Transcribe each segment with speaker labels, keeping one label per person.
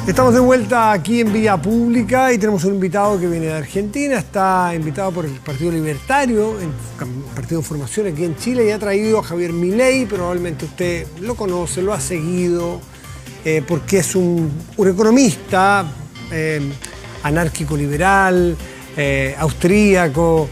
Speaker 1: Estamos de vuelta aquí en Vía Pública y tenemos un invitado que viene de Argentina. Está invitado por el Partido Libertario, partido de formación aquí en Chile, y ha traído a Javier Milei. Probablemente usted lo conoce, lo ha seguido, porque es un economista anárquico-liberal, austríaco,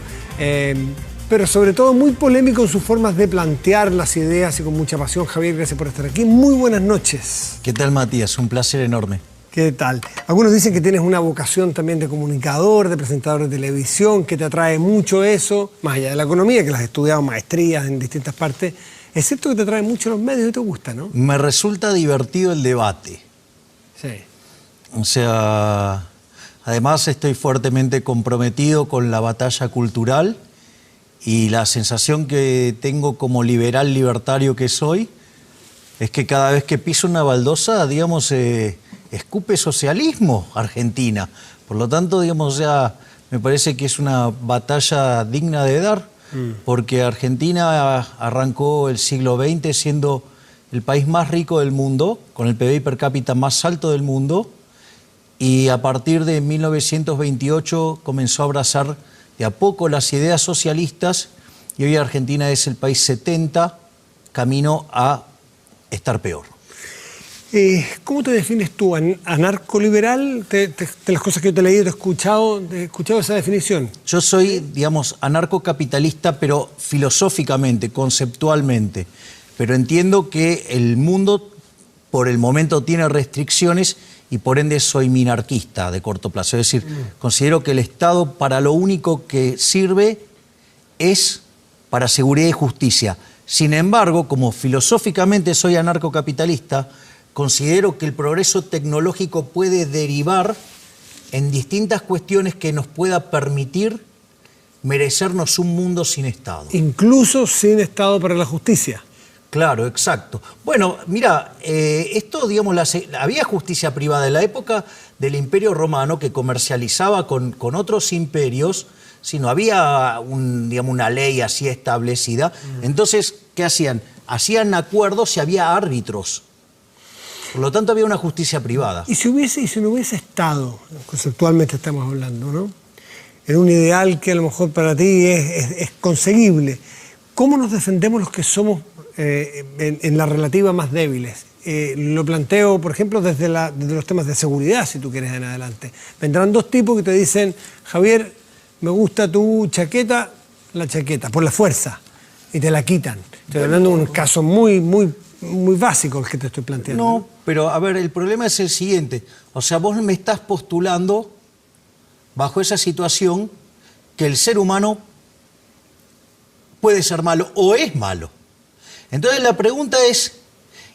Speaker 1: pero sobre todo muy polémico en sus formas de plantear las ideas y con mucha pasión. Javier, gracias por estar aquí. Muy buenas noches.
Speaker 2: ¿Qué tal, Matías? Un placer enorme.
Speaker 1: ¿Qué tal? Algunos dicen que tienes una vocación también de comunicador, de presentador de televisión, que te atrae mucho eso, más allá de la economía, que las has estudiado maestrías en distintas partes. Es cierto que te atrae mucho los medios y te gusta, ¿no?
Speaker 2: Me resulta divertido el debate.
Speaker 1: Sí.
Speaker 2: O sea, además estoy fuertemente comprometido con la batalla cultural y la sensación que tengo como liberal libertario que soy es que cada vez que piso una baldosa, digamos, escupe socialismo Argentina. Por lo tanto, digamos, ya me parece que es una batalla digna de dar, porque Argentina arrancó el siglo XX siendo el país más rico del mundo, con el PBI per cápita más alto del mundo, y a partir de 1928 comenzó a abrazar de a poco las ideas socialistas, y hoy Argentina es el país 70, camino a estar peor.
Speaker 1: ¿Cómo te defines tú? ¿Anarcoliberal? De las cosas que yo te he leído, te he escuchado esa definición.
Speaker 2: Yo soy, digamos, anarcocapitalista, pero filosóficamente, conceptualmente. Pero entiendo que el mundo, por el momento, tiene restricciones y por ende soy minarquista de corto plazo. Es decir, considero que el Estado para lo único que sirve es para seguridad y justicia. Sin embargo, como filosóficamente soy anarcocapitalista, considero que el progreso tecnológico puede derivar en distintas cuestiones que nos pueda permitir merecernos un mundo sin Estado.
Speaker 1: Incluso sin Estado para la justicia.
Speaker 2: Claro, exacto. Bueno, mira, esto, digamos, había justicia privada en la época del Imperio Romano que comercializaba con otros imperios, si no había una ley así establecida. Entonces, ¿qué hacían? Hacían acuerdos y había árbitros. Por lo tanto, había una justicia privada.
Speaker 1: Y si no hubiese Estado, conceptualmente estamos hablando, ¿no? En un ideal que a lo mejor para ti es conseguible, ¿cómo nos defendemos los que somos en la relativa más débiles? Lo planteo, por ejemplo, desde los temas de seguridad, si tú quieres, en adelante. Vendrán dos tipos que te dicen: Javier, me gusta tu chaqueta, la chaqueta, por la fuerza, y te la quitan. Estoy hablando de un caso muy básico el que te estoy planteando.
Speaker 2: No, pero a ver, el problema es el siguiente. O sea, vos me estás postulando, bajo esa situación, que el ser humano puede ser malo o es malo. Entonces la pregunta es,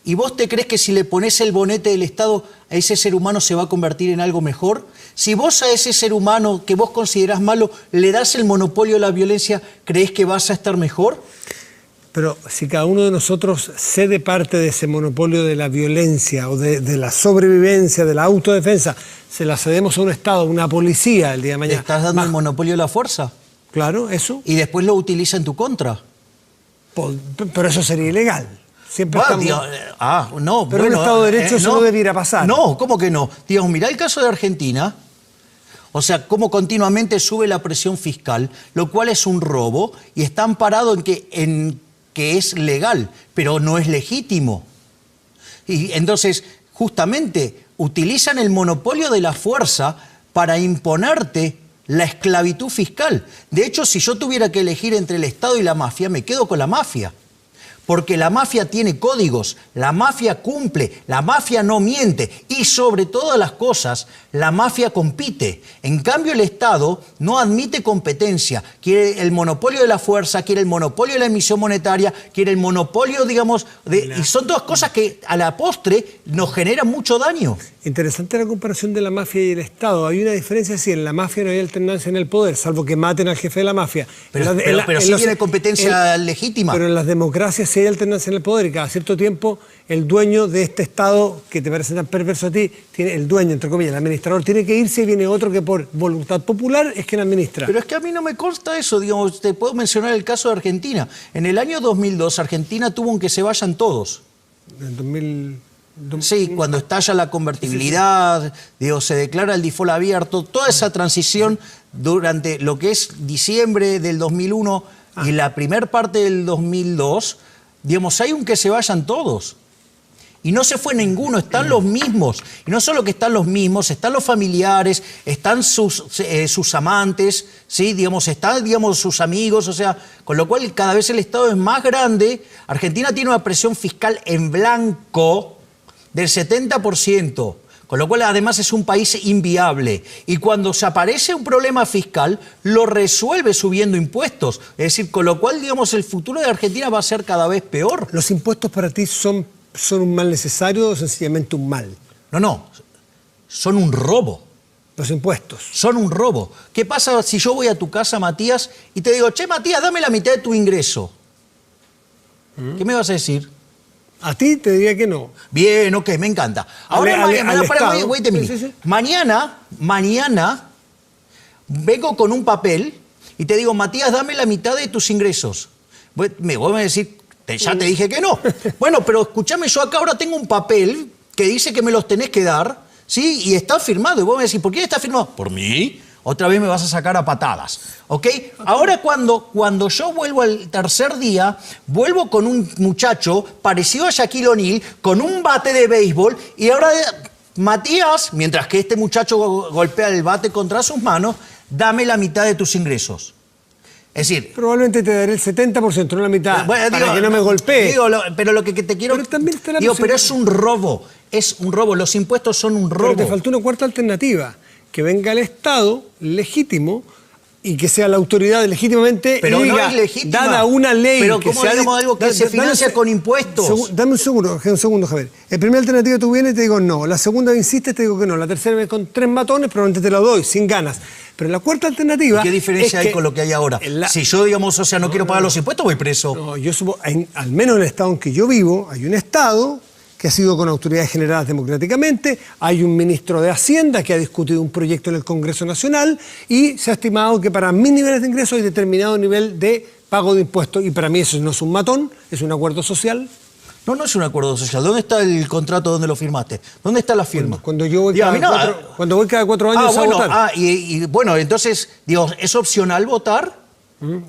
Speaker 2: ¿y vos te crees que si le pones el bonete del Estado a ese ser humano se va a convertir en algo mejor? Si vos a ese ser humano que vos considerás malo le das el monopolio de la violencia, ¿creés que vas a estar mejor?
Speaker 1: Pero si cada uno de nosotros cede parte de ese monopolio de la violencia o de la sobrevivencia, de la autodefensa, se la cedemos a un Estado, a una policía el día de mañana.
Speaker 2: ¿Le estás dando el monopolio de la fuerza?
Speaker 1: Claro, eso.
Speaker 2: Y después lo utiliza en tu contra.
Speaker 1: Pero eso sería ilegal. Siempre estamos...
Speaker 2: no.
Speaker 1: Pero en un Estado de Derecho eso no debiera pasar.
Speaker 2: No, ¿cómo que no? Digamos, mirá el caso de Argentina. O sea, cómo continuamente sube la presión fiscal, lo cual es un robo y está amparado en que es legal, pero no es legítimo. Y entonces, justamente, utilizan el monopolio de la fuerza para imponerte la esclavitud fiscal. De hecho, si yo tuviera que elegir entre el Estado y la mafia, me quedo con la mafia. Porque la mafia tiene códigos, la mafia cumple, la mafia no miente y sobre todas las cosas, la mafia compite. En cambio, el Estado no admite competencia, quiere el monopolio de la fuerza, quiere el monopolio de la emisión monetaria, quiere el monopolio, digamos, y son todas cosas que a la postre nos generan mucho daño.
Speaker 1: Interesante la comparación de la mafia y el Estado. Hay una diferencia si en la mafia no hay alternancia en el poder, salvo que maten al jefe de la mafia.
Speaker 2: Pero sí tiene competencia legítima.
Speaker 1: Pero en las democracias sí hay alternancia en el poder y cada cierto tiempo el dueño de este Estado, que te parece tan perverso a ti, el dueño, entre comillas, el administrador, tiene que irse y viene otro que por voluntad popular es quien administra.
Speaker 2: Pero es que a mí no me consta eso, digamos, te puedo mencionar el caso de Argentina. En el año 2002 Argentina tuvo que se vayan todos.
Speaker 1: En 2000...
Speaker 2: Sí, cuando estalla la convertibilidad, digo, se declara el default abierto, toda esa transición durante lo que es diciembre del 2001 y la primer parte del 2002, digamos, hay un que se vayan todos. Y no se fue ninguno, están los mismos. Y no solo que están los mismos, están los familiares, están sus amantes, ¿sí? Digamos, están, digamos, sus amigos, o sea, con lo cual cada vez el Estado es más grande. Argentina tiene una presión fiscal en blanco del 70%, con lo cual además es un país inviable. Y cuando se aparece un problema fiscal, lo resuelve subiendo impuestos. Es decir, con lo cual, digamos, el futuro de Argentina va a ser cada vez peor.
Speaker 1: ¿Los impuestos para ti son un mal necesario o sencillamente un mal?
Speaker 2: No, son un robo.
Speaker 1: Los impuestos.
Speaker 2: Son un robo. ¿Qué pasa si yo voy a tu casa, Matías, y te digo, che, Matías, dame la mitad de tu ingreso? ¿Qué me vas a decir?
Speaker 1: A ti te diría que no.
Speaker 2: Bien, ok, me encanta. Ahora, mañana vengo con un papel y te digo, Matías, dame la mitad de tus ingresos. Vos me vas a decir, ya te dije que no. Bueno, pero escúchame, yo acá ahora tengo un papel que dice que me los tenés que dar, ¿sí? Y está firmado. Y vos me decís, ¿por quién está firmado? Por mí. Otra vez me vas a sacar a patadas, ¿ok? Ahora cuando yo vuelvo al tercer día, vuelvo con un muchacho parecido a Shaquille O'Neal, con un bate de béisbol, y ahora, Matías, mientras que este muchacho golpea el bate contra sus manos, dame la mitad de tus ingresos. Es decir...
Speaker 1: Probablemente te daré el 70%, no la mitad, bueno, para que no me golpee.
Speaker 2: Pero lo que te quiero...
Speaker 1: Pero también está la
Speaker 2: pero es un robo, los impuestos son un robo.
Speaker 1: Pero te faltó una cuarta alternativa, que venga el Estado legítimo y que sea la autoridad legítimamente
Speaker 2: pero
Speaker 1: y diga,
Speaker 2: no es legítima.
Speaker 1: Dada una ley
Speaker 2: pero
Speaker 1: que
Speaker 2: ¿cómo digamos algo que se financia con impuestos?
Speaker 1: Dame un segundo, Javier. La primera alternativa tú vienes y te digo no. La segunda insistes, te digo que no. La tercera con 3 matones, probablemente te la doy, sin ganas. Pero la cuarta alternativa...
Speaker 2: ¿Qué diferencia hay con lo que hay ahora? Si yo, digamos, o sea, no quiero pagar los impuestos, voy preso.
Speaker 1: No, yo supongo, al menos en el Estado en que yo vivo, hay un Estado que ha sido con autoridades generadas democráticamente, hay un ministro de Hacienda que ha discutido un proyecto en el Congreso Nacional y se ha estimado que para mis niveles de ingresos hay determinado nivel de pago de impuestos y para mí eso no es un matón, es un acuerdo social.
Speaker 2: No es un acuerdo social. ¿Dónde está el contrato donde lo firmaste? ¿Dónde está la firma?
Speaker 1: Cuando yo voy cuando voy cada 4 años a votar.
Speaker 2: Bueno, entonces, digo, ¿es opcional votar?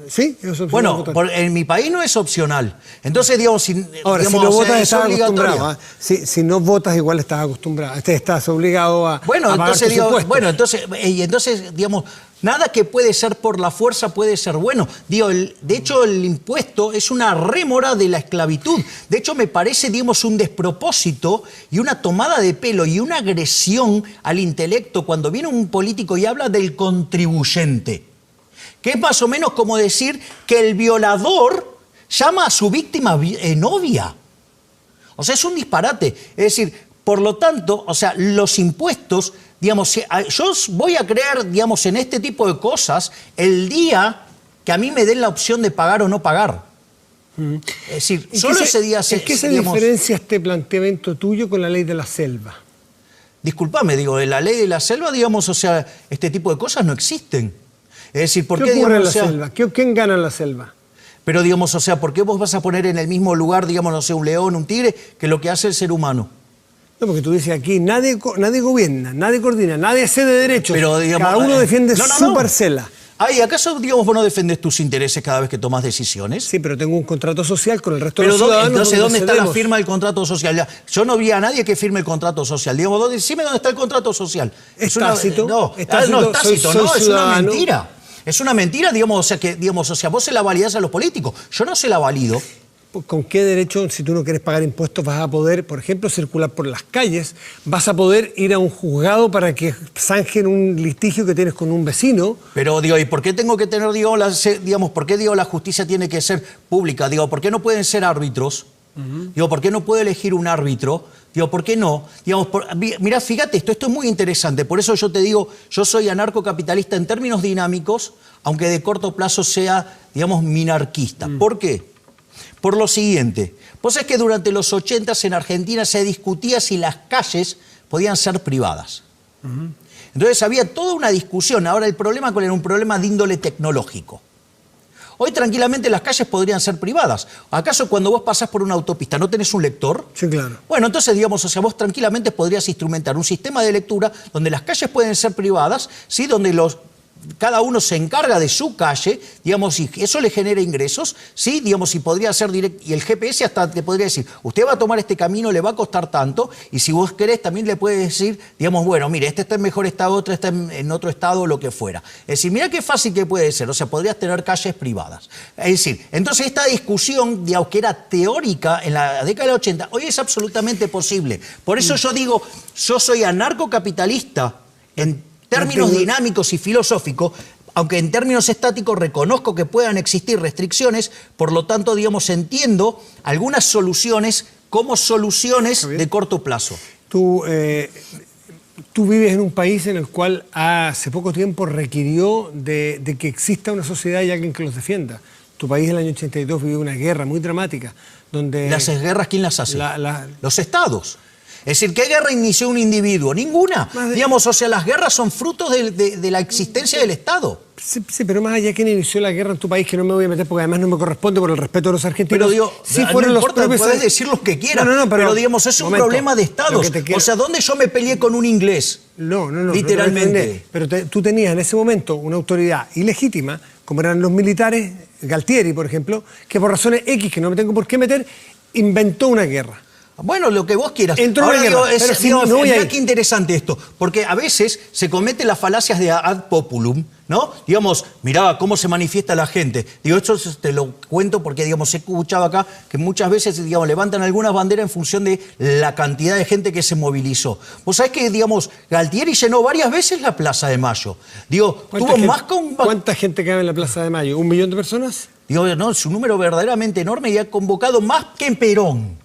Speaker 1: Sí, es opcional.
Speaker 2: Bueno, en mi país no es opcional. Entonces, digamos, si
Speaker 1: no votas, estás acostumbrado. Si no votas, igual estás acostumbrado. Estás obligado a pagar tus impuestos.
Speaker 2: Bueno, entonces, digamos, nada que puede ser por la fuerza puede ser bueno. De hecho, el impuesto es una rémora de la esclavitud. De hecho, me parece, digamos, un despropósito y una tomada de pelo y una agresión al intelecto cuando viene un político y habla del contribuyente. Que es más o menos como decir que el violador llama a su víctima novia. O sea, es un disparate. Es decir, por lo tanto, o sea, los impuestos, digamos, yo voy a creer, digamos, en este tipo de cosas el día que a mí me den la opción de pagar o no pagar. Es decir, solo ese día...
Speaker 1: ¿En qué se diferencia este planteamiento tuyo con la ley de la selva?
Speaker 2: Disculpame, digo, en la ley de la selva, digamos, o sea, este tipo de cosas no existen. Es decir, ¿por
Speaker 1: qué ocurre en la selva? ¿Quién gana en la selva?
Speaker 2: Pero, digamos, o sea, ¿por qué vos vas a poner en el mismo lugar, digamos, no sé, un león, un tigre, que lo que hace el ser humano?
Speaker 1: No, porque tú dices aquí, nadie gobierna, nadie coordina, nadie cede derechos.
Speaker 2: Pero, digamos,
Speaker 1: cada uno defiende su parcela.
Speaker 2: Ay, ¿acaso, digamos, vos no defendes tus intereses cada vez que tomas decisiones?
Speaker 1: Sí, pero tengo un contrato social con el resto de los ciudadanos.
Speaker 2: Entonces, ¿dónde está la firma del contrato social? Yo no vi a nadie que firme el contrato social. Digamos, decime dónde está el contrato social.
Speaker 1: Es tácito.
Speaker 2: No, es una mentira. Es una mentira, digamos, o sea, vos se la validás a los políticos. Yo no se la valido.
Speaker 1: ¿Con qué derecho, si tú no quieres pagar impuestos, vas a poder, por ejemplo, circular por las calles? ¿Vas a poder ir a un juzgado para que zanjen un litigio que tienes con un vecino?
Speaker 2: Pero, digo, ¿y por qué tengo que tener, por qué, la justicia tiene que ser pública? Digo, ¿por qué no pueden ser árbitros? Digo, ¿por qué no puedo elegir un árbitro? Digo, ¿por qué no? Digamos, mirá, fíjate, esto es muy interesante. Por eso yo te digo, yo soy anarcocapitalista en términos dinámicos, aunque de corto plazo sea, digamos, minarquista. ¿Por qué? Por lo siguiente. Vos sabés que durante los 80s en Argentina se discutía si las calles podían ser privadas. Entonces había toda una discusión. Ahora el problema era un problema de índole tecnológico. Hoy tranquilamente las calles podrían ser privadas. ¿Acaso cuando vos pasás por una autopista no tenés un lector?
Speaker 1: Sí, claro.
Speaker 2: Bueno, entonces, digamos, o sea, vos tranquilamente podrías instrumentar un sistema de lectura donde las calles pueden ser privadas, ¿sí? Donde cada uno se encarga de su calle, digamos, y eso le genera ingresos, ¿sí? Digamos, y podría ser directo, y el GPS hasta te podría decir, usted va a tomar este camino, le va a costar tanto, y si vos querés también le puede decir, digamos, bueno, mire, este está en mejor estado, otro está en otro estado, lo que fuera. Es decir, mira qué fácil que puede ser, o sea, podrías tener calles privadas. Es decir, entonces esta discusión, digamos, que era teórica en la década del 80, hoy es absolutamente posible. Por eso yo digo, yo soy anarcocapitalista en términos dinámicos y filosóficos, aunque en términos estáticos reconozco que puedan existir restricciones, por lo tanto, digamos, entiendo algunas soluciones como soluciones de corto plazo.
Speaker 1: Tú vives en un país en el cual hace poco tiempo requirió de que exista una sociedad y alguien que los defienda. Tu país en el año 82 vivió una guerra muy dramática, donde...
Speaker 2: ¿Las guerras quién las hace? Los estados. Es decir, ¿qué guerra inició un individuo? Ninguna. Digamos, o sea, las guerras son frutos de la existencia del Estado.
Speaker 1: Sí, pero más allá, ¿quién inició la guerra en tu país? Que no me voy a meter porque además no me corresponde por el respeto de los argentinos.
Speaker 2: Pero digo,
Speaker 1: sí,
Speaker 2: no importa, puedes decir lo que quieras, pero digamos, es un problema de Estados. O sea, ¿dónde yo me peleé con un inglés?
Speaker 1: No.
Speaker 2: Literalmente.
Speaker 1: Pero tú tenías en ese momento una autoridad ilegítima, como eran los militares, Galtieri, por ejemplo, que por razones X, que no me tengo por qué meter, inventó una guerra.
Speaker 2: Bueno, lo que vos quieras.
Speaker 1: Ahora digo,
Speaker 2: mirá qué interesante esto, porque a veces se cometen las falacias de ad populum, ¿no? Digamos, mirá cómo se manifiesta la gente. Digo, esto te lo cuento porque, digamos, he escuchado acá que muchas veces, digamos, levantan algunas banderas en función de la cantidad de gente que se movilizó. Vos sabés que, digamos, Galtieri llenó varias veces la Plaza de Mayo. Digo, tuvo más con...
Speaker 1: ¿Cuánta gente cabe en la Plaza de Mayo? ¿1 millón de personas?
Speaker 2: Digo, no, es un número verdaderamente enorme y ha convocado más que en Perón.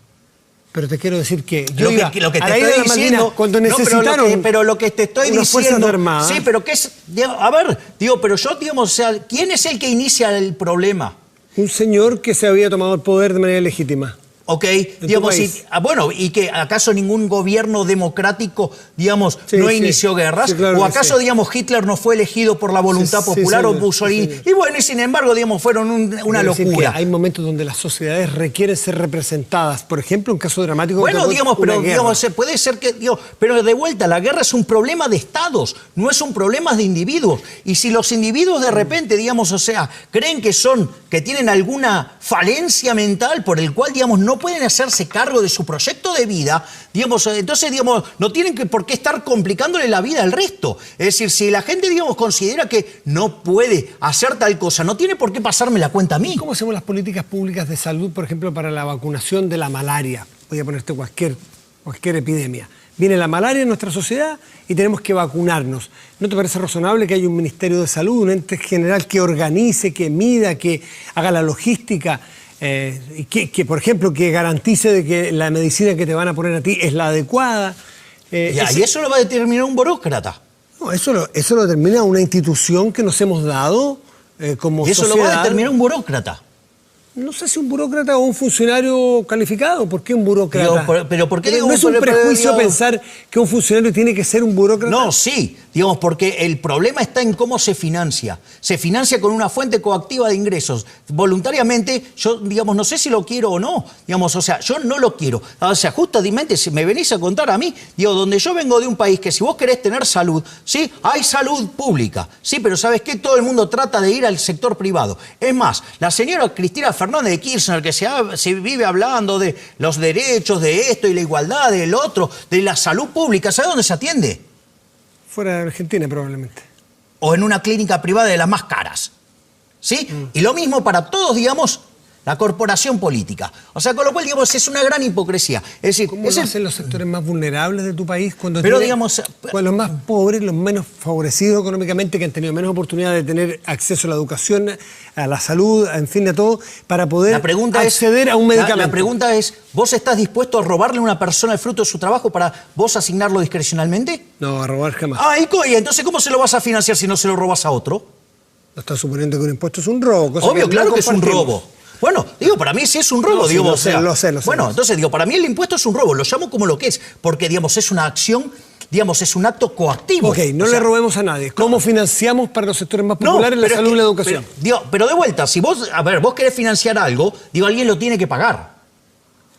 Speaker 1: Pero te quiero decir que
Speaker 2: yo lo que te estoy diciendo,
Speaker 1: cuando necesitaron
Speaker 2: pero lo que te estoy diciendo, sí, pero que es, a ver, digo, pero yo, digamos, o sea, ¿quién es el que inicia el problema?
Speaker 1: Un señor que se había tomado el poder de manera legítima.
Speaker 2: Ok, digamos, bueno, ¿y que acaso ningún gobierno democrático, digamos, no inició guerras?
Speaker 1: Sí, claro,
Speaker 2: ¿O acaso, digamos, Hitler no fue elegido por la voluntad popular o Mussolini? Y bueno, y sin embargo, digamos, fueron una locura.
Speaker 1: Hay momentos donde las sociedades requieren ser representadas. Por ejemplo, un caso dramático...
Speaker 2: Bueno, digamos, pero digamos, puede ser que... pero de vuelta, la guerra es un problema de estados, no es un problema de individuos. Y si los individuos de repente, digamos, o sea, creen que tienen alguna falencia mental por el cual, digamos, no pueden hacerse cargo de su proyecto de vida, digamos, entonces, digamos, no tienen por qué estar complicándole la vida al resto. Es decir, si la gente, digamos, considera que no puede hacer tal cosa, no tiene por qué pasarme la cuenta a mí.
Speaker 1: ¿Cómo hacemos las políticas públicas de salud, por ejemplo, para la vacunación de la malaria? Voy a ponerte cualquier epidemia. Viene la malaria en nuestra sociedad y tenemos que vacunarnos. ¿No te parece razonable que haya un Ministerio de Salud, un ente general que organice, que mida, que haga la logística? Que, por ejemplo, que garantice de que la medicina que te van a poner a ti es la adecuada.
Speaker 2: Y eso lo va a determinar un burócrata.
Speaker 1: No, eso lo determina una institución que nos hemos dado como sociedad.
Speaker 2: Y eso lo va a determinar un burócrata.
Speaker 1: No sé si un burócrata o un funcionario calificado. ¿Por qué un burócrata?
Speaker 2: Pero ¿por qué digo,
Speaker 1: no es un prejuicio pensar que un funcionario tiene que ser un burócrata?
Speaker 2: No, sí. Digamos, porque el problema está en cómo se financia. Se financia con una fuente coactiva de ingresos. Voluntariamente, yo, digamos, no sé si lo quiero o no. Digamos, o sea, yo no lo quiero. O sea, justamente, si me venís a contar a mí, digo, donde yo vengo de un país que si vos querés tener salud, sí, hay salud pública. Sí, pero ¿sabes qué? Todo el mundo trata de ir al sector privado. Es más, la señora Cristina Fernández de Kirchner, que se vive hablando de los derechos, de esto y la igualdad, del otro, de la salud pública, ¿sabe dónde se atiende?
Speaker 1: Fuera de Argentina, probablemente.
Speaker 2: O en una clínica privada de las más caras. ¿Sí? Y lo mismo para todos, digamos, la corporación política. O sea, con lo cual, digamos, es una gran hipocresía. Es decir,
Speaker 1: ¿cómo lo hacen los sectores más vulnerables de tu país? Cuando
Speaker 2: digamos,
Speaker 1: los más pobres, los menos favorecidos económicamente, que han tenido menos oportunidad de tener acceso a la educación, a la salud, en fin, a todo, para poder acceder a un medicamento.
Speaker 2: La pregunta es, ¿vos estás dispuesto a robarle a una persona el fruto de su trabajo para vos asignarlo discrecionalmente?
Speaker 1: No, a robar jamás.
Speaker 2: ¿Y entonces cómo se lo vas a financiar si no se lo robas a otro?
Speaker 1: No estás suponiendo que un impuesto es un robo.
Speaker 2: Obvio, claro que es un robo. Bueno, digo, para mí sí es un robo.
Speaker 1: No,
Speaker 2: digo,
Speaker 1: lo sé.
Speaker 2: Bueno, entonces digo, para mí el impuesto es un robo, lo llamo como lo que es, porque, digamos, es una acción digamos, es un acto coactivo.
Speaker 1: Ok, no le robemos a nadie. ¿Cómo financiamos para los sectores más populares la salud y la educación?
Speaker 2: Pero de vuelta, si vos, a ver, vos querés financiar algo, digo, alguien lo tiene que pagar.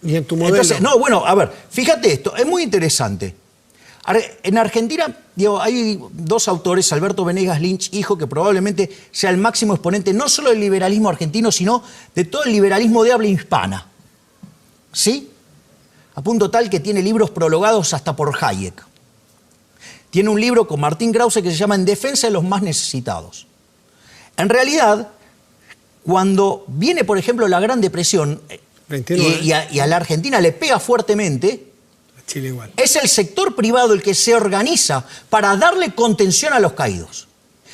Speaker 1: ¿Y en tu modelo?
Speaker 2: Entonces, no, bueno, a ver, fíjate esto, es muy interesante. En Argentina, digo, hay dos autores, Alberto Venegas Lynch, hijo, que probablemente sea el máximo exponente no solo del liberalismo argentino, sino de todo el liberalismo de habla hispana. ¿Sí? A punto tal que tiene libros prologados hasta por Hayek. Tiene un libro con Martín Krause que se llama En defensa de los más necesitados. En realidad, cuando viene, por ejemplo, la Gran Depresión y a la Argentina le pega fuertemente,
Speaker 1: Chile igual.
Speaker 2: es el sector privado el que se organiza para darle contención a los caídos.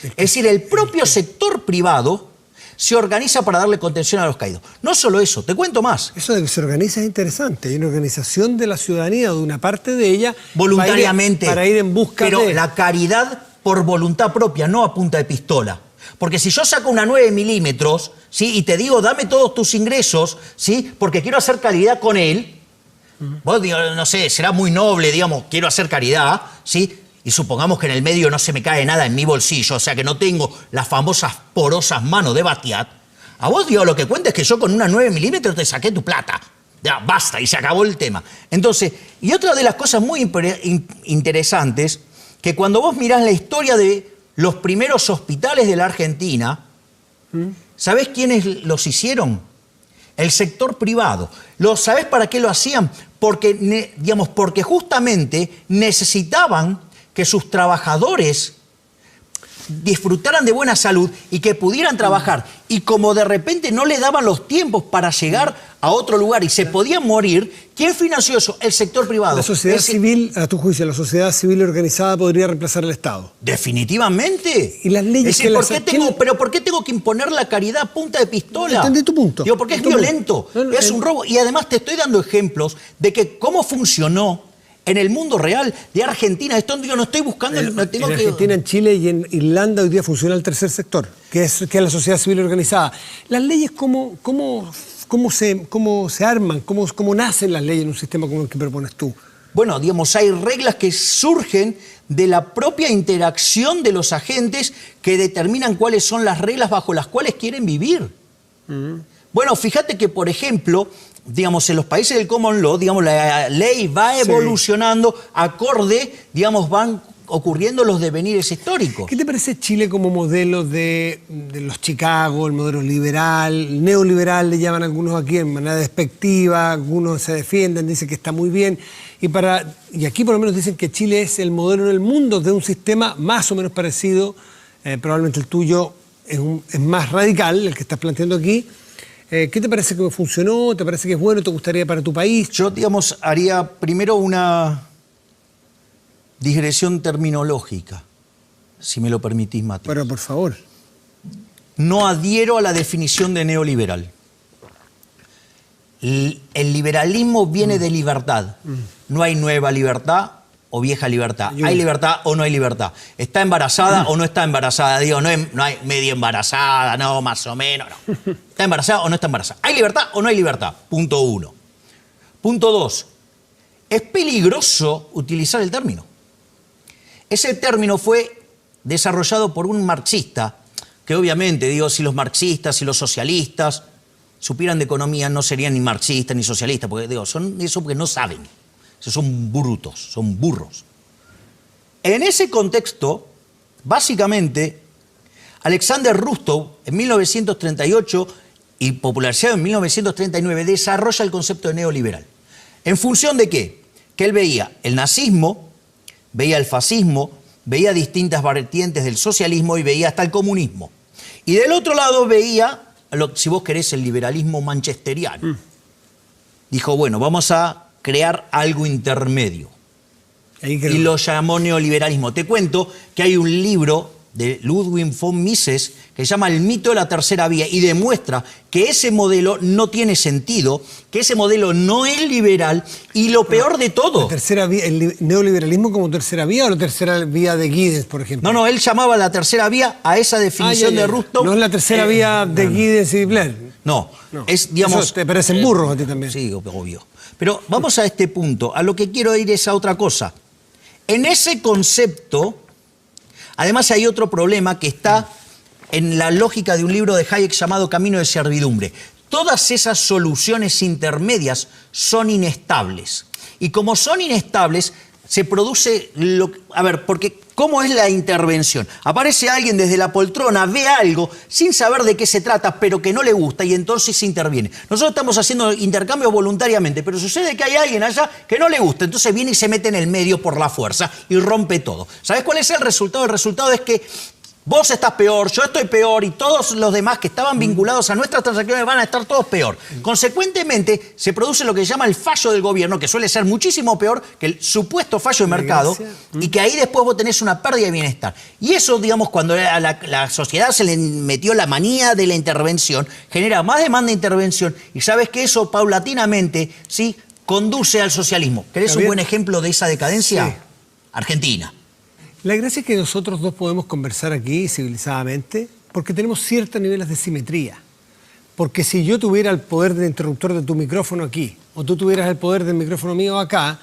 Speaker 2: Es decir, el propio sector privado se organiza para darle contención a los caídos. No solo eso, te cuento más.
Speaker 1: Eso de que se organiza es interesante. Hay una organización de la ciudadanía, de una parte de ella,
Speaker 2: voluntariamente,
Speaker 1: para ir en busca
Speaker 2: pero
Speaker 1: de...
Speaker 2: la caridad por voluntad propia, no a punta de pistola. Porque si yo saco una 9 milímetros, ¿sí? Y te digo, dame todos tus ingresos, ¿sí? Porque quiero hacer caridad con él, vos, no sé, será muy noble, digamos, quiero hacer caridad, ¿sí? Y supongamos que en el medio no se me cae nada en mi bolsillo, o sea que no tengo las famosas porosas manos de Batiat. A vos, digo, lo que cuenta es que yo con una 9 milímetros te saqué tu plata. Ya, basta, y se acabó el tema. Entonces, y otra de las cosas muy interesantes, que cuando vos mirás la historia de los primeros hospitales de la Argentina, ¿sabés quiénes los hicieron? El sector privado. ¿Sabés para qué lo hacían? Porque, digamos, porque justamente necesitaban que sus trabajadores disfrutaran de buena salud y que pudieran trabajar. Y como de repente no le daban los tiempos para llegar a otro lugar y se podían morir, ¿quién financió eso? El sector privado.
Speaker 1: La sociedad civil, a tu juicio, la sociedad civil organizada podría reemplazar al Estado.
Speaker 2: Definitivamente.
Speaker 1: Y las leyes
Speaker 2: decir, ¿pero por qué tengo que imponer la caridad a punta de pistola?
Speaker 1: Entendí tu punto.
Speaker 2: Digo, porque es violento, es un robo. Y además te estoy dando ejemplos de que cómo funcionó en el mundo real de Argentina. Esto yo no estoy buscando...
Speaker 1: En Argentina, en Chile y en Irlanda hoy día funciona el tercer sector, que es la sociedad civil organizada. Las leyes, ¿cómo se arman? ¿Cómo nacen las leyes en un sistema como el que propones tú?
Speaker 2: Bueno, digamos, hay reglas que surgen de la propia interacción de los agentes que determinan cuáles son las reglas bajo las cuales quieren vivir. Bueno, fíjate que, por ejemplo, digamos, en los países del common law, digamos, la ley va evolucionando acorde, digamos, van ocurriendo los devenires históricos.
Speaker 1: ¿Qué te parece Chile como modelo de los Chicago, el modelo liberal, neoliberal, le llaman algunos aquí en manera despectiva, algunos se defienden, dicen que está muy bien, y aquí por lo menos dicen que Chile es el modelo en el mundo de un sistema más o menos parecido, probablemente el tuyo es más radical, el que estás planteando aquí. ¿Qué te parece que funcionó? ¿Te parece que es bueno? ¿Te gustaría para tu país?
Speaker 2: Yo, digamos, haría primero una digresión terminológica, si me lo permitís, Mati.
Speaker 1: Pero por favor.
Speaker 2: No adhiero a la definición de neoliberal. El liberalismo viene de libertad. No hay nueva libertad o vieja libertad. Hay libertad o no hay libertad. ¿Está embarazada o no está embarazada? Digo, no hay medio embarazada, no, más o menos, no. ¿Está embarazada o no está embarazada? ¿Hay libertad o no hay libertad? Punto 1. Punto 2. Es peligroso utilizar el término. Ese término fue desarrollado por un marxista, que obviamente, digo, si los marxistas y los socialistas supieran de economía, no serían ni marxistas ni socialistas, porque digo, son eso porque no saben. Son brutos, son burros. En ese contexto, básicamente, Alexander Rustow, en 1938 y popularizado en 1939, desarrolla el concepto de neoliberal. ¿En función de qué? Que él veía el nazismo, veía el fascismo, veía distintas vertientes del socialismo y veía hasta el comunismo. Y del otro lado veía, si vos querés, el liberalismo manchesteriano. Dijo, bueno, vamos a crear algo intermedio. Y lo llamó neoliberalismo. Te cuento que hay un libro de Ludwig von Mises que se llama El mito de la tercera vía y demuestra que ese modelo no tiene sentido, que ese modelo no es liberal y lo peor de todo...
Speaker 1: ¿La tercera vía, el neoliberalismo como tercera vía o la tercera vía de Giddens, por ejemplo?
Speaker 2: No, él llamaba la tercera vía a esa definición de Rustow.
Speaker 1: No es la tercera vía de Giddens y Blair.
Speaker 2: No, es, digamos...
Speaker 1: Eso te parecen burros a ti también.
Speaker 2: Sí, obvio. Pero vamos a este punto. A lo que quiero ir es a otra cosa. En ese concepto, además hay otro problema que está en la lógica de un libro de Hayek llamado Camino de Servidumbre. Todas esas soluciones intermedias son inestables. Y como son inestables, se produce... porque ¿cómo es la intervención? Aparece alguien desde la poltrona, ve algo, sin saber de qué se trata, pero que no le gusta, y entonces interviene. Nosotros estamos haciendo intercambios voluntariamente, pero sucede que hay alguien allá que no le gusta, entonces viene y se mete en el medio por la fuerza y rompe todo. ¿Sabes cuál es el resultado? El resultado es que vos estás peor, yo estoy peor y todos los demás que estaban vinculados a nuestras transacciones van a estar todos peor. Consecuentemente, se produce lo que se llama el fallo del gobierno, que suele ser muchísimo peor que el supuesto fallo de mercado, y que ahí después vos tenés una pérdida de bienestar. Y eso, digamos, cuando a la sociedad se le metió la manía de la intervención, genera más demanda de intervención, y sabes que eso paulatinamente, ¿sí?, conduce al socialismo. ¿Querés un buen ejemplo de esa decadencia?
Speaker 1: Sí.
Speaker 2: Argentina.
Speaker 1: La gracia es que nosotros dos podemos conversar aquí civilizadamente porque tenemos ciertos niveles de simetría. Porque si yo tuviera el poder del interruptor de tu micrófono aquí, o tú tuvieras el poder del micrófono mío acá,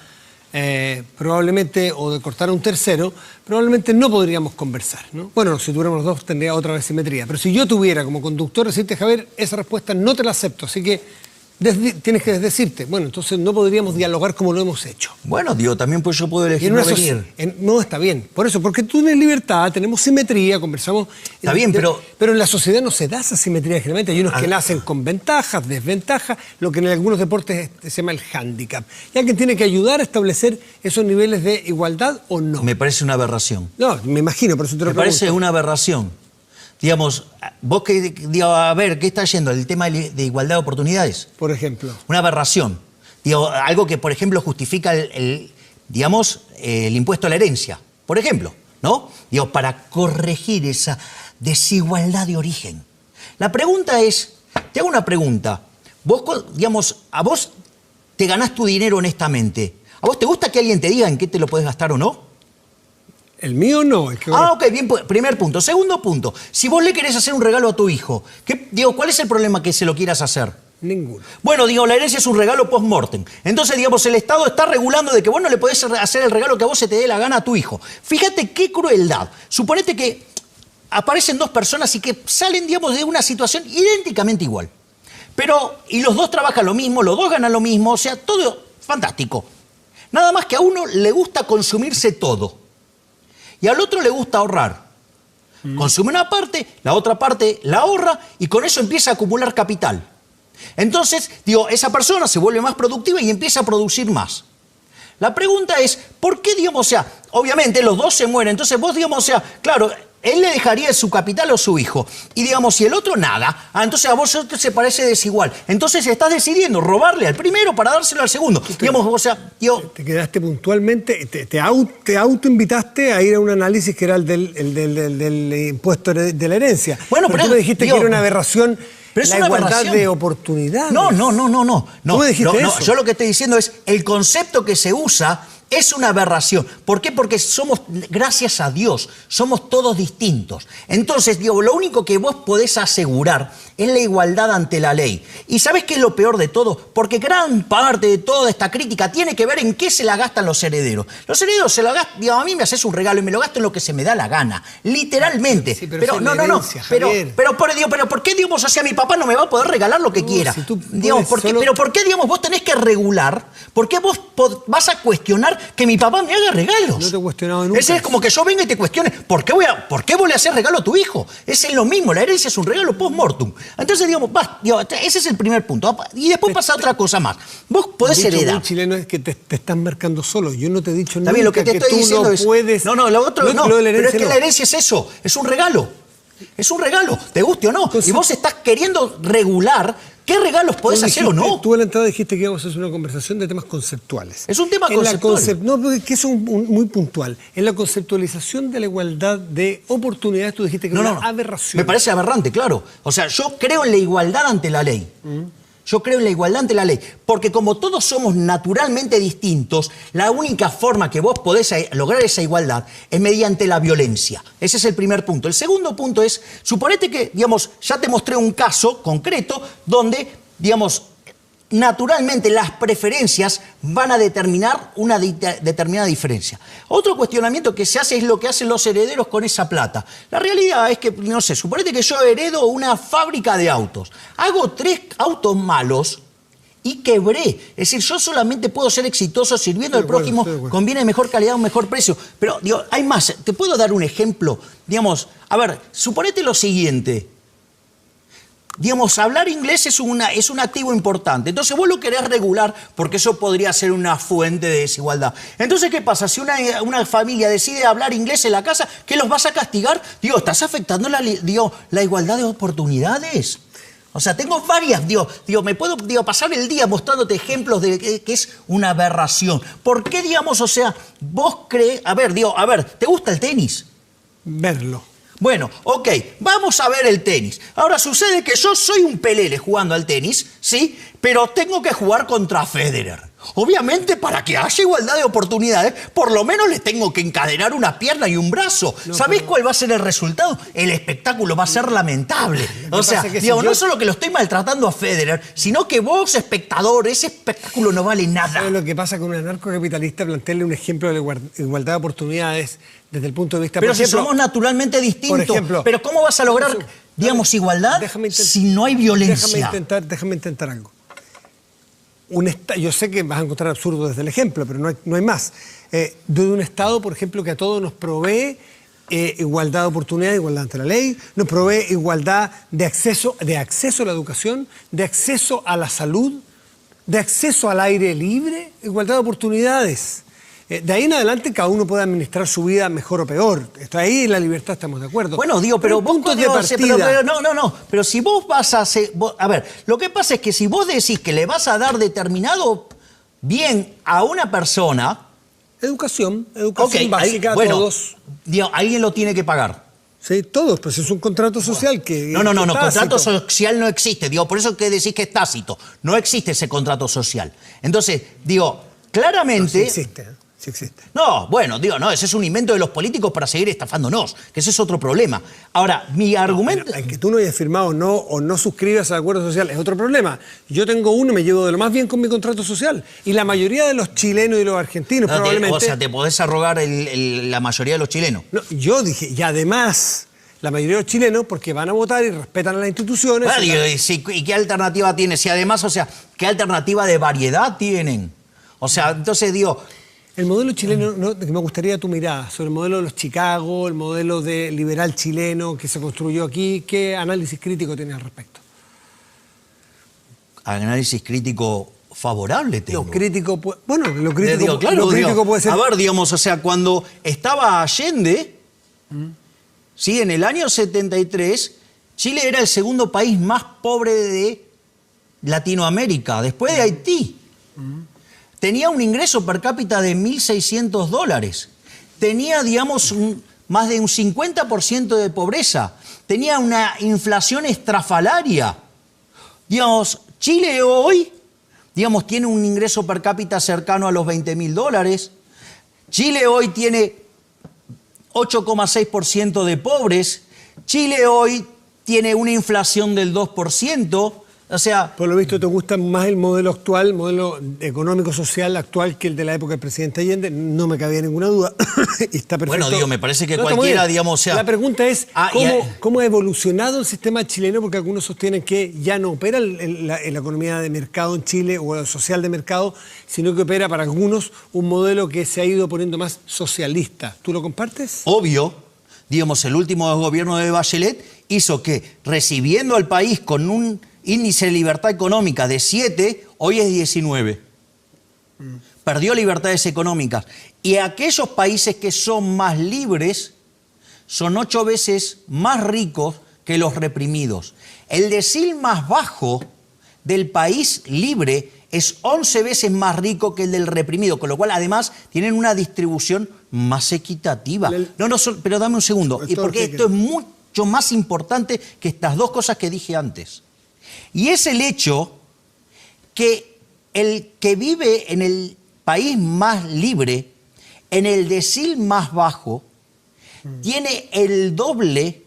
Speaker 1: probablemente, o de cortar a un tercero, probablemente no podríamos conversar, ¿no? Bueno, si tuviéramos dos tendría otra vez simetría. Pero si yo tuviera como conductor decirte, Javier, esa respuesta no te la acepto, así que tienes que decirte, bueno, entonces no podríamos dialogar como lo hemos hecho.
Speaker 2: Bueno, digo, también pues yo puedo elegir no venir.
Speaker 1: No, está bien. Por eso, porque tú tienes libertad, tenemos simetría, conversamos.
Speaker 2: Está bien, pero
Speaker 1: en la sociedad no se da esa simetría generalmente. Hay unos que nacen con ventajas, desventajas, lo que en algunos deportes se llama el hándicap. Y alguien tiene que ayudar a establecer esos niveles de igualdad o no.
Speaker 2: Me parece una aberración.
Speaker 1: No, me imagino, por eso te lo pregunto.
Speaker 2: Me parece una aberración. Digamos, vos a ver, ¿qué está yendo? El tema de igualdad de oportunidades.
Speaker 1: Por ejemplo.
Speaker 2: Una aberración. Digo, algo que, por ejemplo, justifica el impuesto a la herencia. Por ejemplo, ¿no? Digo, para corregir esa desigualdad de origen. La pregunta es, te hago una pregunta. Vos, digamos, a vos te ganás tu dinero honestamente. ¿A vos te gusta que alguien te diga en qué te lo podés gastar o no?
Speaker 1: El mío no.
Speaker 2: Ok, bien, primer punto. Segundo punto, si vos le querés hacer un regalo a tu hijo, ¿cuál es el problema que se lo quieras hacer?
Speaker 1: Ninguno.
Speaker 2: Bueno, la herencia es un regalo post-mortem. Entonces, digamos, el Estado está regulando de que vos no le podés hacer el regalo que a vos se te dé la gana a tu hijo. Fíjate qué crueldad. Suponete que aparecen dos personas y que salen, digamos, de una situación idénticamente igual. Y los dos trabajan lo mismo, los dos ganan lo mismo, o sea, todo fantástico. Nada más que a uno le gusta consumirse todo. Y al otro le gusta ahorrar. Consume una parte, la otra parte la ahorra y con eso empieza a acumular capital. Entonces, esa persona se vuelve más productiva y empieza a producir más. La pregunta es, ¿por qué, obviamente los dos se mueren, entonces vos, claro, él le dejaría su capital a su hijo. Y si el otro nada, entonces a vos se parece desigual. Entonces estás decidiendo robarle al primero para dárselo al segundo.
Speaker 1: Te quedaste puntualmente, te autoinvitaste a ir a un análisis que era el del impuesto de la herencia.
Speaker 2: Bueno,
Speaker 1: pero tú me dijiste que era una aberración.
Speaker 2: Pero es
Speaker 1: la
Speaker 2: una
Speaker 1: igualdad
Speaker 2: aberración
Speaker 1: de oportunidades.
Speaker 2: No.
Speaker 1: ¿Tú me dijiste eso?
Speaker 2: Yo lo que estoy diciendo es, el concepto que se usa es una aberración. ¿Por qué? Porque gracias a Dios, somos todos distintos. Entonces, lo único que vos podés asegurar es la igualdad ante la ley. ¿Y sabés qué es lo peor de todo? Porque gran parte de toda esta crítica tiene que ver en qué se la gastan los herederos. Los herederos se la gastan, a mí me haces un regalo y me lo gasto en lo que se me da la gana. Literalmente.
Speaker 1: Sí, pero no.
Speaker 2: Pero ¿por qué, a mi papá no me va a poder regalar lo que quiera?
Speaker 1: Si
Speaker 2: Pero ¿por qué, vos tenés que regular? ¿Por qué vos vas a cuestionar que mi papá me haga regalos?
Speaker 1: No te he cuestionado nunca.
Speaker 2: Ese es como que yo venga y te cuestione, ¿por qué vos le haces regalo a tu hijo? Ese es lo mismo, la herencia es un regalo post-mortem. Entonces, ese es el primer punto. Y después pasa otra cosa más. Vos podés heredar.
Speaker 1: Muy chileno es que te están marcando solo. Yo no te he dicho nunca
Speaker 2: bien, lo que te estoy diciendo
Speaker 1: no
Speaker 2: es,
Speaker 1: puedes...
Speaker 2: No, lo otro no. Pero es que
Speaker 1: no.
Speaker 2: la herencia es eso, es un regalo. Es un regalo, te guste o no.
Speaker 1: Entonces,
Speaker 2: y vos estás queriendo regular qué regalos podés hacer o no.
Speaker 1: Tú en la entrada dijiste que íbamos a hacer una conversación de temas conceptuales.
Speaker 2: Es un tema conceptual.
Speaker 1: No, porque eso es muy puntual. En la conceptualización de la igualdad de oportunidades tú dijiste que era una aberración.
Speaker 2: Me parece aberrante, claro. O sea, yo creo en la igualdad ante la ley. Yo creo en la igualdad ante la ley, porque como todos somos naturalmente distintos, la única forma que vos podés lograr esa igualdad es mediante la violencia. Ese es el primer punto. El segundo punto es, suponete que, ya te mostré un caso concreto donde, naturalmente las preferencias van a determinar una determinada diferencia. Otro cuestionamiento que se hace es lo que hacen los herederos con esa plata. La realidad es que, no sé, suponete que yo heredo una fábrica de autos. Hago 3 autos malos y quebré. Es decir, yo solamente puedo ser exitoso sirviendo al prójimo con bienes de mejor calidad a un mejor precio. Pero, digo, hay más. ¿Te puedo dar un ejemplo? Digamos, a ver, suponete lo siguiente. Digamos, hablar inglés es un activo importante. Entonces vos lo querés regular porque eso podría ser una fuente de desigualdad. Entonces, ¿qué pasa? Si una familia decide hablar inglés en la casa, ¿qué los vas a castigar? Digo, ¿estás afectando la igualdad de oportunidades? O sea, tengo varias, me puedo pasar el día mostrándote ejemplos de que es una aberración. ¿Por qué, digamos, o sea, vos crees... A ver, ¿te gusta el tenis?
Speaker 1: Verlo.
Speaker 2: Bueno, ok, vamos a ver el tenis. Ahora sucede que yo soy un pelele jugando al tenis, ¿sí? Pero tengo que jugar contra Federer. Obviamente, para que haya igualdad de oportunidades, por lo menos le tengo que encadenar una pierna y un brazo. No, ¿sabés cuál va a ser el resultado? El espectáculo va a ser lamentable. O sea, no solo que lo estoy maltratando a Federer, sino que vos, espectador, ese espectáculo no vale nada.
Speaker 1: ¿Sabes lo que pasa con un anarcocapitalista? Plantearle un ejemplo de igualdad de oportunidades desde el punto de vista...
Speaker 2: Pero si somos naturalmente distintos. Por ejemplo, pero ¿cómo vas a lograr, igualdad si no hay violencia?
Speaker 1: Déjame intentar algo. Yo sé que vas a encontrar absurdo desde el ejemplo, pero no hay más. De un Estado, por ejemplo, que a todos nos provee igualdad de oportunidad, igualdad ante la ley, nos provee igualdad de acceso a la educación, de acceso a la salud, de acceso al aire libre, igualdad de oportunidades. De ahí en adelante cada uno puede administrar su vida mejor o peor. Ahí en la libertad estamos de acuerdo.
Speaker 2: Bueno, pero vos...
Speaker 1: puntos de partida.
Speaker 2: Pero si vos vas a hacer... A ver, lo que pasa es que si vos decís que le vas a dar determinado bien a una persona...
Speaker 1: Educación básica a todos.
Speaker 2: Alguien lo tiene que pagar.
Speaker 1: Sí, todos, pues es un contrato social que...
Speaker 2: No, contrato social no existe. Por eso que decís que es tácito. No existe ese contrato social. Entonces, claramente...
Speaker 1: No, sí existe, ¿eh? Sí existe.
Speaker 2: No, ese es un invento de los políticos para seguir estafándonos, que ese es otro problema. Ahora, mi argumento...
Speaker 1: El que tú no hayas firmado o no suscribas al acuerdo social es otro problema. Yo tengo uno y me llevo de lo más bien con mi contrato social. Y la mayoría de los chilenos y los argentinos probablemente...
Speaker 2: O sea, te podés arrogar la mayoría de los chilenos.
Speaker 1: No, yo dije, y además... La mayoría de los chilenos, porque van a votar y respetan a las instituciones...
Speaker 2: ¿Y qué alternativa tienen? Si además, ¿qué alternativa de variedad tienen? O sea, entonces
Speaker 1: El modelo chileno, me gustaría tu mirada sobre el modelo de los Chicago, el modelo de liberal chileno que se construyó aquí. ¿Qué análisis crítico tienes al respecto?
Speaker 2: Análisis crítico favorable tengo.
Speaker 1: Lo crítico puede ser...
Speaker 2: A ver, cuando estaba Allende, ¿sí? En el año 73, Chile era el segundo país más pobre de Latinoamérica, después de Haití. Tenía un ingreso per cápita de $1.600. Tenía, más de un 50% de pobreza. Tenía una inflación estrafalaria. Chile hoy, tiene un ingreso per cápita cercano a los $20.000. Chile hoy tiene 8,6% de pobres. Chile hoy tiene una inflación del 2%. O sea...
Speaker 1: Por lo visto te gusta más el modelo actual, el modelo económico-social actual que el de la época del presidente Allende. No me cabía ninguna duda. Y está perfecto.
Speaker 2: Bueno, me parece que cualquiera,
Speaker 1: La pregunta es, ¿cómo ha evolucionado el sistema chileno? Porque algunos sostienen que ya no opera la economía de mercado en Chile o el social de mercado, sino que opera para algunos un modelo que se ha ido poniendo más socialista. ¿Tú lo compartes?
Speaker 2: Obvio. El último gobierno de Bachelet hizo que, recibiendo al país con un índice de libertad económica de 7, hoy es 19. Perdió libertades económicas. Y aquellos países que son más libres son 8 veces más ricos que los reprimidos. El decil más bajo del país libre es 11 veces más rico que el del reprimido, con lo cual además tienen una distribución más equitativa. Pero dame un segundo, porque esto es mucho más importante que estas dos cosas que dije antes. Y es el hecho que el que vive en el país más libre, en el decil más bajo, tiene el doble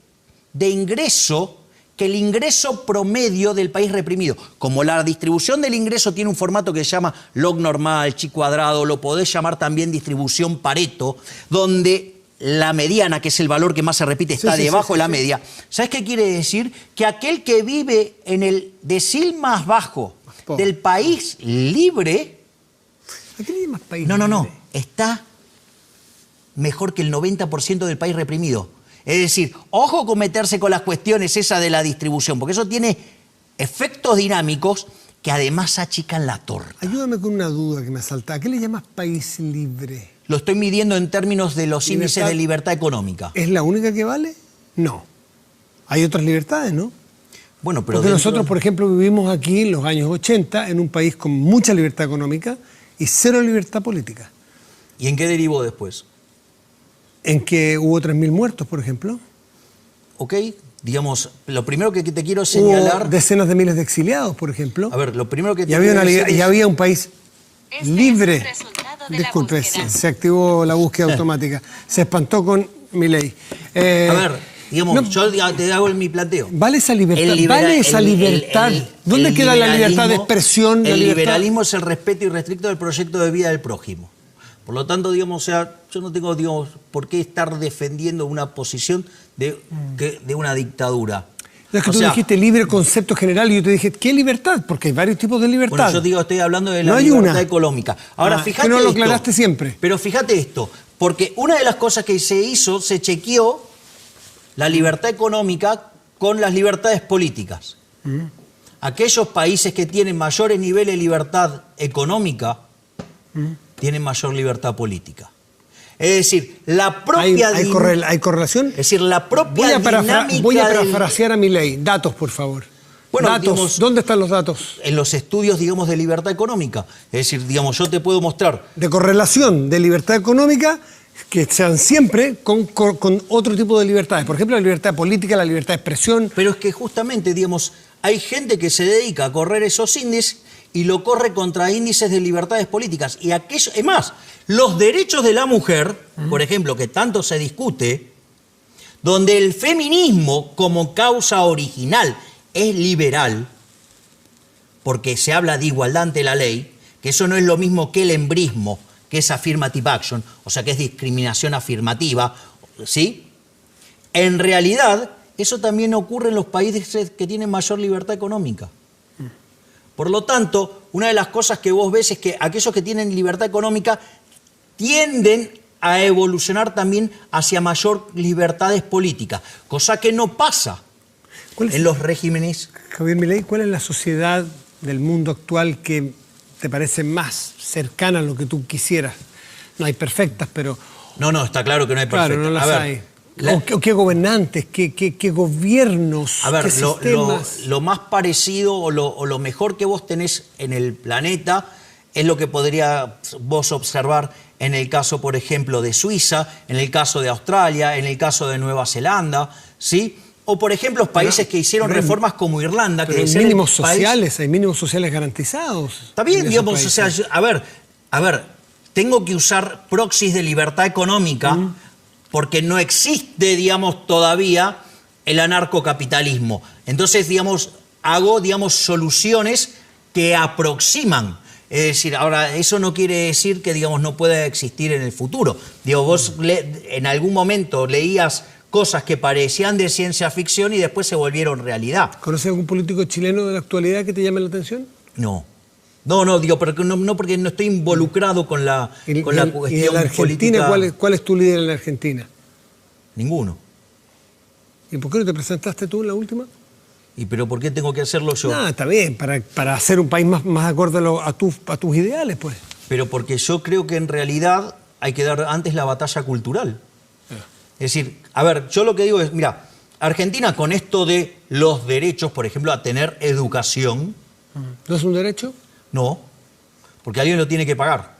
Speaker 2: de ingreso que el ingreso promedio del país reprimido. Como la distribución del ingreso tiene un formato que se llama log normal, chi cuadrado, lo podés llamar también distribución Pareto, donde la mediana, que es el valor que más se repite, está debajo de la media. ¿Sabes qué quiere decir? Que aquel que vive en el decil más bajo del país libre...
Speaker 1: ¿A qué le llamas país
Speaker 2: No,
Speaker 1: libre?
Speaker 2: está mejor que el 90% del país reprimido. Es decir, ojo con meterse con las cuestiones esas de la distribución, porque eso tiene efectos dinámicos que además achican la torta.
Speaker 1: Ayúdame con una duda que me asalta. ¿A qué le llamas país libre?
Speaker 2: Lo estoy midiendo en términos de los índices de libertad económica.
Speaker 1: ¿Es la única que vale? No. Hay otras libertades, ¿no?
Speaker 2: Bueno, pero
Speaker 1: porque nosotros, por ejemplo, vivimos aquí en los años 80 en un país con mucha libertad económica y cero libertad política.
Speaker 2: ¿Y en qué derivó después?
Speaker 1: En que hubo 3.000 muertos, por ejemplo.
Speaker 2: Ok, digamos, lo primero que te quiero señalar...
Speaker 1: Hubo decenas de miles de exiliados, por ejemplo.
Speaker 2: A ver, lo primero que te
Speaker 1: y había,
Speaker 2: quiero decir
Speaker 1: y había un país libre.
Speaker 3: Es el resultado de
Speaker 1: Disculpe,
Speaker 3: la búsqueda.
Speaker 1: se activó la búsqueda automática. Se espantó con Milei.
Speaker 2: A ver, digamos,
Speaker 1: no,
Speaker 2: yo te hago mi planteo.
Speaker 1: ¿Vale esa libertad? ¿Vale esa libertad? ¿Dónde queda la libertad de expresión?
Speaker 2: El liberalismo es el respeto irrestricto del proyecto de vida del prójimo. Por lo tanto, digamos, o sea, yo no tengo, digamos, por qué estar defendiendo una posición de una dictadura.
Speaker 1: Es que tú dijiste libre concepto general y yo te dije, ¿qué libertad? Porque hay varios tipos de libertad.
Speaker 2: Bueno, yo digo, estoy hablando de la
Speaker 1: no hay
Speaker 2: libertad
Speaker 1: una
Speaker 2: económica. Ahora, fíjate
Speaker 1: que no lo
Speaker 2: esto,
Speaker 1: aclaraste siempre.
Speaker 2: Pero fíjate esto, porque una de las cosas que se hizo, se chequeó la libertad económica con las libertades políticas. Aquellos países que tienen mayores niveles de libertad económica tienen mayor libertad política. Es decir, la propia...
Speaker 1: ¿Hay correlación?
Speaker 2: Es decir, la propia dinámica...
Speaker 1: Voy a parafrasear a Milei. Datos, por favor.
Speaker 2: Bueno,
Speaker 1: datos.
Speaker 2: Digamos,
Speaker 1: ¿dónde están los datos?
Speaker 2: En los estudios, digamos, de libertad económica. Es decir, digamos, yo te puedo mostrar...
Speaker 1: De correlación de libertad económica que sean siempre con otro tipo de libertades. Por ejemplo, la libertad política, la libertad de expresión.
Speaker 2: Pero es que justamente, digamos, hay gente que se dedica a correr esos índices y lo corre contra índices de libertades políticas. Y aquello, es más, los derechos de la mujer, por ejemplo, que tanto se discute, donde el feminismo como causa original es liberal, porque se habla de igualdad ante la ley, que eso no es lo mismo que el embrismo, que es affirmative action, o sea, que es discriminación afirmativa, ¿sí? En realidad, eso también ocurre en los países que tienen mayor libertad económica. Por lo tanto, una de las cosas que vos ves es que aquellos que tienen libertad económica tienden a evolucionar también hacia mayor libertades políticas, cosa que no pasa en los regímenes.
Speaker 1: Javier Milei, ¿cuál es la sociedad del mundo actual que te parece más cercana a lo que tú quisieras? No hay perfectas, pero...
Speaker 2: No, está claro que no hay perfectas.
Speaker 1: Claro, no las hay. ¿Qué gobernantes, qué gobiernos, qué sistemas?
Speaker 2: Lo más parecido o lo mejor que vos tenés en el planeta es lo que podría vos observar en el caso, por ejemplo, de Suiza, en el caso de Australia, en el caso de Nueva Zelanda, ¿sí? O, por ejemplo, países que hicieron reformas como Irlanda. Que
Speaker 1: hay mínimos sociales, hay mínimos sociales garantizados.
Speaker 2: Está bien, digamos, o sea, a ver, tengo que usar proxies de libertad económica porque no existe, digamos, todavía el anarcocapitalismo. Entonces, digamos, hago, digamos, soluciones que aproximan. Es decir, ahora, eso no quiere decir que, digamos, no pueda existir en el futuro. Digo, vos en algún momento leías cosas que parecían de ciencia ficción y después se volvieron realidad.
Speaker 1: ¿Conoces algún político chileno de la actualidad que te llame la atención?
Speaker 2: No, digo, pero no porque no estoy involucrado con la cuestión
Speaker 1: ¿Y en la Argentina,
Speaker 2: política.
Speaker 1: ¿cuál es tu líder en la Argentina?
Speaker 2: Ninguno.
Speaker 1: ¿Y por qué no te presentaste tú en la última?
Speaker 2: ¿Y pero por qué tengo que hacerlo yo?
Speaker 1: No, está bien, para hacer un país más acorde a tus ideales, pues.
Speaker 2: Pero porque yo creo que en realidad hay que dar antes la batalla cultural. Es decir, a ver, yo lo que digo es, mira, Argentina con esto de los derechos, por ejemplo, a tener educación...
Speaker 1: ¿No es un derecho?
Speaker 2: No, porque alguien lo tiene que pagar.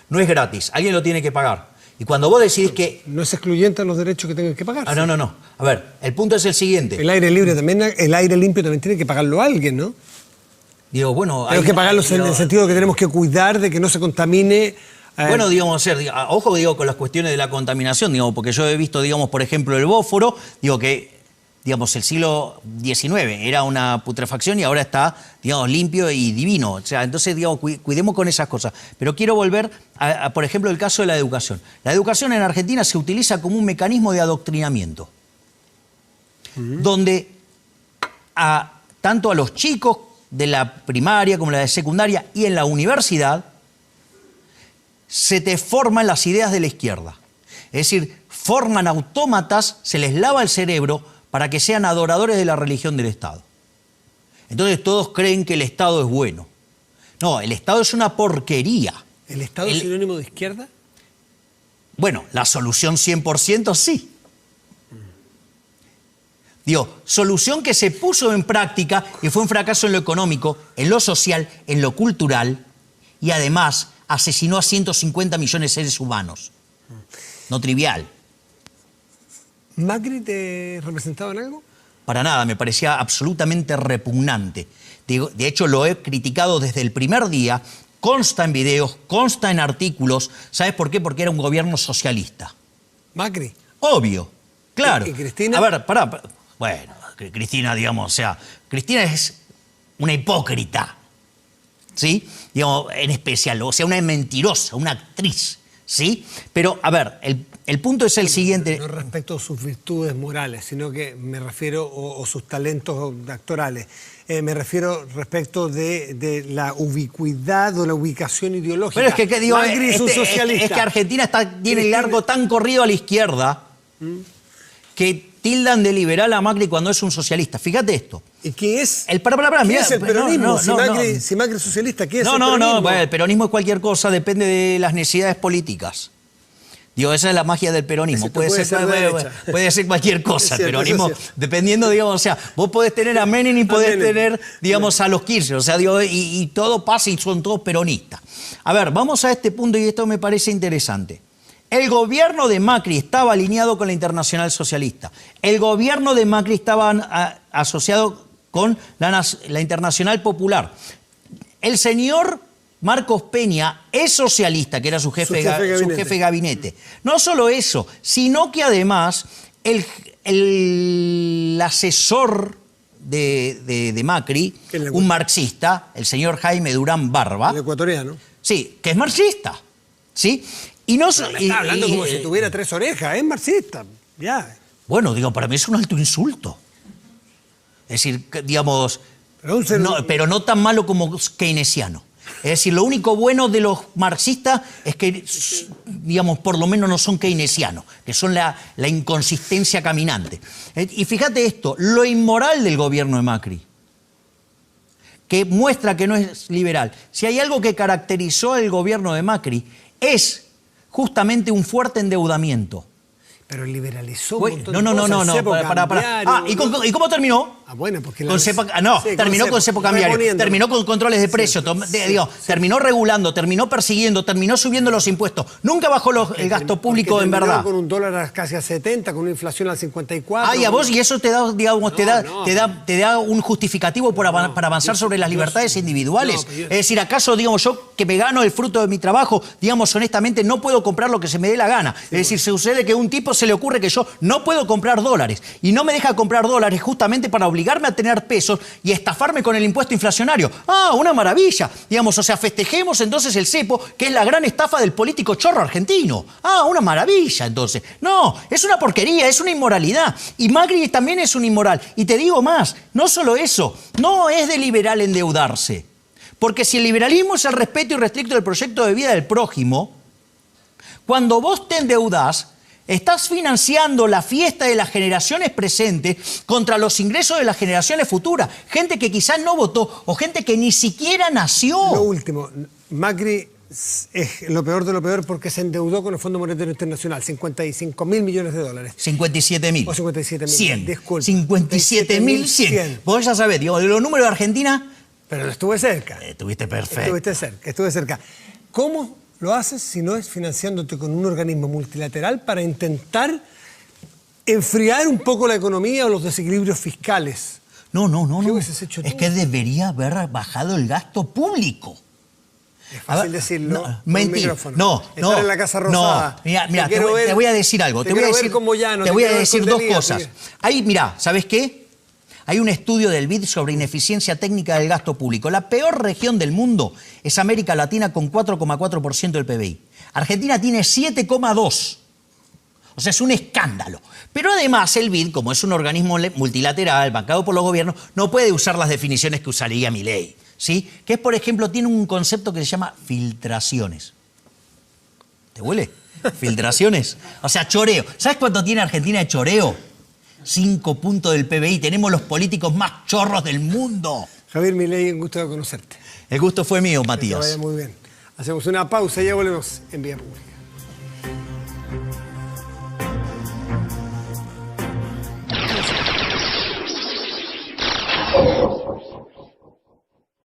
Speaker 2: No es gratis, alguien lo tiene que pagar. Y cuando vos decidís que...
Speaker 1: ¿No es excluyente a los derechos que tengan que pagar?
Speaker 2: No. A ver, el punto es el siguiente.
Speaker 1: El aire libre también, el aire limpio también tiene que pagarlo alguien, ¿no?
Speaker 2: Digo, bueno...
Speaker 1: Tenemos que pagarlo en el sentido de que tenemos que cuidar de que no se contamine...
Speaker 2: Bueno, digamos, ojo, digo, con las cuestiones de la contaminación, digo, porque yo he visto, digamos, por ejemplo, el Bósforo, digo que digamos, el siglo XIX era una putrefacción y ahora está, digamos, limpio y divino. O sea, entonces, digamos, cuidemos con esas cosas. Pero quiero volver por ejemplo, el caso de la educación. La educación en Argentina se utiliza como un mecanismo de adoctrinamiento, donde tanto a los chicos de la primaria como la de secundaria y en la universidad se te forman las ideas de la izquierda. Es decir, forman autómatas, se les lava el cerebro para que sean adoradores de la religión del Estado. Entonces todos creen que el Estado es bueno. No, el Estado es una porquería.
Speaker 1: ¿El Estado es sinónimo de izquierda?
Speaker 2: Bueno, la solución 100% sí. Digo, solución que se puso en práctica y fue un fracaso en lo económico, en lo social, en lo cultural y además asesinó a 150 millones de seres humanos. No trivial.
Speaker 1: ¿Macri te representaba en algo?
Speaker 2: Para nada, me parecía absolutamente repugnante. De hecho, lo he criticado desde el primer día, consta en videos, consta en artículos. ¿Sabes por qué? Porque era un gobierno socialista.
Speaker 1: ¿Macri?
Speaker 2: Obvio, claro.
Speaker 1: ¿Y Cristina?
Speaker 2: A ver, pará. Bueno, Cristina, digamos, o sea, Cristina es una hipócrita, ¿sí? Digamos, en especial, o sea, una mentirosa, una actriz, ¿sí? Pero, a ver, el punto es el siguiente.
Speaker 1: No respecto a sus virtudes morales, sino que me refiero, o sus talentos actorales, me refiero respecto de la ubicuidad o la ubicación ideológica.
Speaker 2: Pero es que, ¿qué digo?
Speaker 1: Macri es un socialista.
Speaker 2: Es que Argentina tiene el largo tan corrido a la izquierda que tildan de liberal a Macri cuando es un socialista. Fíjate esto.
Speaker 1: ¿Y qué es?
Speaker 2: ¿Qué
Speaker 1: es el peronismo? Si Macri es socialista, ¿qué es el peronismo?
Speaker 2: No, bueno, el peronismo es cualquier cosa, depende de las necesidades políticas. Digo, esa es la magia del peronismo. Puede ser cualquier cosa, el peronismo, dependiendo, digamos, o sea, vos podés tener a Menem y podés tener, digamos, a los Kirchner, o sea, digo, y todo pasa y son todos peronistas. A ver, vamos a este punto y esto me parece interesante. El gobierno de Macri estaba alineado con la Internacional Socialista. El gobierno de Macri estaba asociado con la Internacional Popular. El señor Marcos Peña es socialista, que era su jefe de gabinete. No solo eso, sino que además el asesor de Macri, un marxista, el señor Jaime Durán Barba.
Speaker 1: El ecuatoriano.
Speaker 2: Sí, que es marxista, ¿sí? Y no
Speaker 1: me está hablando como si tuviera tres orejas, es marxista, ya.
Speaker 2: Bueno, digo, para mí es un alto insulto. Es decir, digamos, pero no tan malo como keynesiano. Es decir, lo único bueno de los marxistas es que, digamos, por lo menos no son keynesianos, que son la inconsistencia caminante. Y fíjate esto, lo inmoral del gobierno de Macri, que muestra que no es liberal. Si hay algo que caracterizó el gobierno de Macri, es justamente un fuerte endeudamiento.
Speaker 1: Pero liberalizó un
Speaker 2: montón
Speaker 1: de cosas.
Speaker 2: No, para. ¿Y cómo terminó?
Speaker 1: Bueno, porque
Speaker 2: terminó con cepo cambiario, terminó con controles de precios, terminó regulando, terminó persiguiendo, terminó subiendo los impuestos. Nunca bajó el gasto público en verdad.
Speaker 1: Con un dólar casi a 70, con una inflación al 54.
Speaker 2: Y a vos, y eso te da, digamos, te da un justificativo para avanzar sobre las libertades individuales. Es decir, ¿acaso, digamos, yo que me gano el fruto de mi trabajo, digamos, honestamente, no puedo comprar lo que se me dé la gana? Es decir, sucede que a un tipo se le ocurre que yo no puedo comprar dólares y no me deja comprar dólares justamente para obligarme a tener pesos y estafarme con el impuesto inflacionario. Una maravilla. Digamos, o sea, festejemos entonces el cepo, que es la gran estafa del político chorro argentino. Una maravilla, entonces. No, es una porquería, es una inmoralidad. Y Macri también es un inmoral. Y te digo más, no solo eso, no es de liberal endeudarse. Porque si el liberalismo es el respeto irrestricto del proyecto de vida del prójimo, cuando vos te endeudás, estás financiando la fiesta de las generaciones presentes contra los ingresos de las generaciones futuras. Gente que quizás no votó o gente que ni siquiera nació.
Speaker 1: Lo último, Macri es lo peor de lo peor porque se endeudó con el Fondo Monetario Internacional, 55.000 millones de dólares.
Speaker 2: 57.000.
Speaker 1: O 57.000.
Speaker 2: 100.
Speaker 1: Disculpe.
Speaker 2: 57.100. Vos ya sabés, digo, de los números de Argentina...
Speaker 1: Pero estuve cerca.
Speaker 2: Estuviste perfecto.
Speaker 1: Estuve cerca. ¿Cómo lo haces si no es financiándote con un organismo multilateral para intentar enfriar un poco la economía o los desequilibrios fiscales?
Speaker 2: No.
Speaker 1: ¿Qué hubieses hecho tú?
Speaker 2: Es que debería haber bajado el gasto público.
Speaker 1: Es fácil decirlo.
Speaker 2: No, mentira. No,
Speaker 1: estar en la Casa Rosada.
Speaker 2: No, mira, te voy a decir algo. Te voy a decir dos cosas. Ahí, mira, ¿sabes qué? Hay un estudio del BID sobre ineficiencia técnica del gasto público. La peor región del mundo es América Latina con 4,4% del PBI. Argentina tiene 7,2%. O sea, es un escándalo. Pero además el BID, como es un organismo multilateral, bancado por los gobiernos, no puede usar las definiciones que usaría Milei, ¿sí? Que es, por ejemplo, tiene un concepto que se llama filtraciones. ¿Te huele? Filtraciones. O sea, choreo. ¿Sabes cuánto tiene Argentina de choreo? 5 puntos del PBI. Tenemos los políticos más chorros del mundo.
Speaker 1: Javier Milei, un gusto de conocerte.
Speaker 2: El gusto fue mío, Matías.
Speaker 1: Que te vaya muy bien. Hacemos una pausa y ya volvemos en Vía Pública.